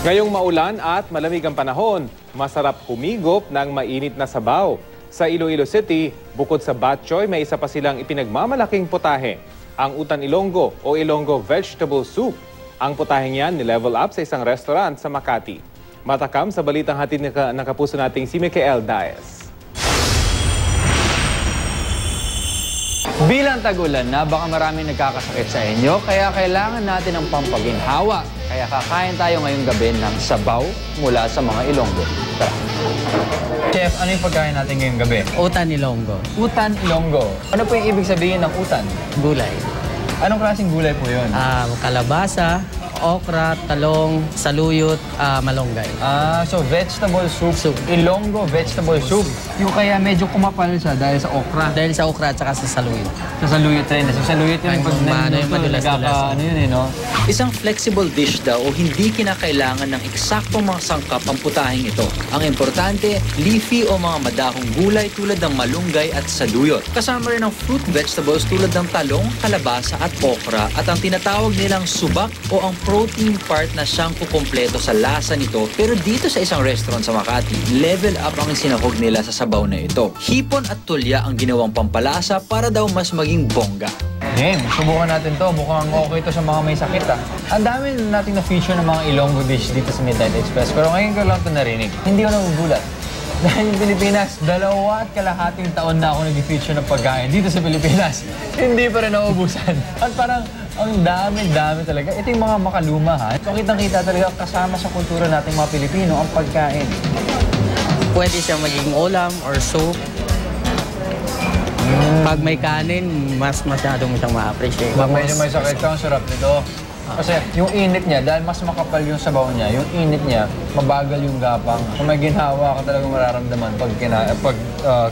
Ngayong maulan at malamig ang panahon, masarap humigop ng mainit na sabaw. Sa Iloilo City, bukod sa bok choy, may isa pa silang ipinagmamalaking putahe, ang Utan Ilonggo o Ilonggo Vegetable Soup. Ang putaheng yan ni-level up sa isang restaurant sa Makati. Matakam sa balitang hatid ng kapuso nating si Michael Daes. Bilang tag-ulan na, baka maraming nagkakasakit sa inyo, kaya kailangan natin ng pampaginhawa. Kaya kakain tayo ngayong gabi ng sabaw mula sa mga Ilonggo. Tara. Chef, ano yung pagkain natin ngayong gabi? Utan Ilonggo. Utan Ilonggo. Ano po yung ibig sabihin ng utan? Gulay. Anong klaseng gulay po yun? Kalabasa, okra, talong, saluyot, malunggay. So vegetable soup. Soup. Ilonggo vegetable soup. Yung kaya medyo kumapal siya dahil sa okra. Dahil sa okra at saka sa saluyot. Sa saluyot rin. Sa saluyot yun, pag madulas-dulas. ano yun eh, no? Isang flexible dish daw o hindi kinakailangan ng eksaktong mga sangkap ang putaheng ito. Ang importante, leafy o mga madahong gulay tulad ng malunggay at saluyot. Kasama rin ang fruit vegetables tulad ng talong, kalabasa at okra at ang tinatawag nilang subak o ang protein part na siyang kukumpleto sa lasa nito. Pero dito sa isang restaurant sa Makati, level up ang sinahog nila sa sabaw na ito. Hipon at tulya ang ginawang pampalasa para daw mas maging bongga. Game, subukan natin to. Mukhang okay to sa mga may sakit ah. Ang dami nating na-feature ng mga Ilonggo dish dito sa Midnight Express. Pero ngayon ko lang ito narinig. Hindi ko nagugulat. Dahil yung Pilipinas, 2.5 taon na ako nag-feature ng pagkain dito sa Pilipinas. Hindi pa rin nauubusan. At parang ang dami-dami talaga. Ito yung mga makaluma ha. So kitang-kita talaga kasama sa kultura nating mga Pilipino ang pagkain. Pwede siya maging ulam or soup. Pag may kanin, mas masyadong siyang ma-appreciate. Pag medyo may sakit ka, ang sarap nito. Kasi yung init niya, dahil mas makapal yung sabaw niya, yung init niya, mabagal yung gapang. Kung may ginhawa ka talagang mararamdaman pag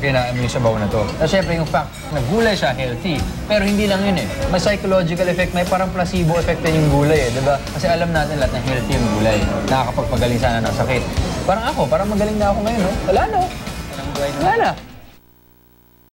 kinain mo yung sabaw na to. At syempre yung fact na gulay siya, healthy. Pero hindi lang yun eh. May psychological effect, may parang placebo effect din yung gulay eh, di ba? Kasi alam natin lahat na healthy yung gulay. Nakakapagpagaling sana ng sakit. Parang ako, parang magaling na ako ngayon, no? Wala na. Wala na.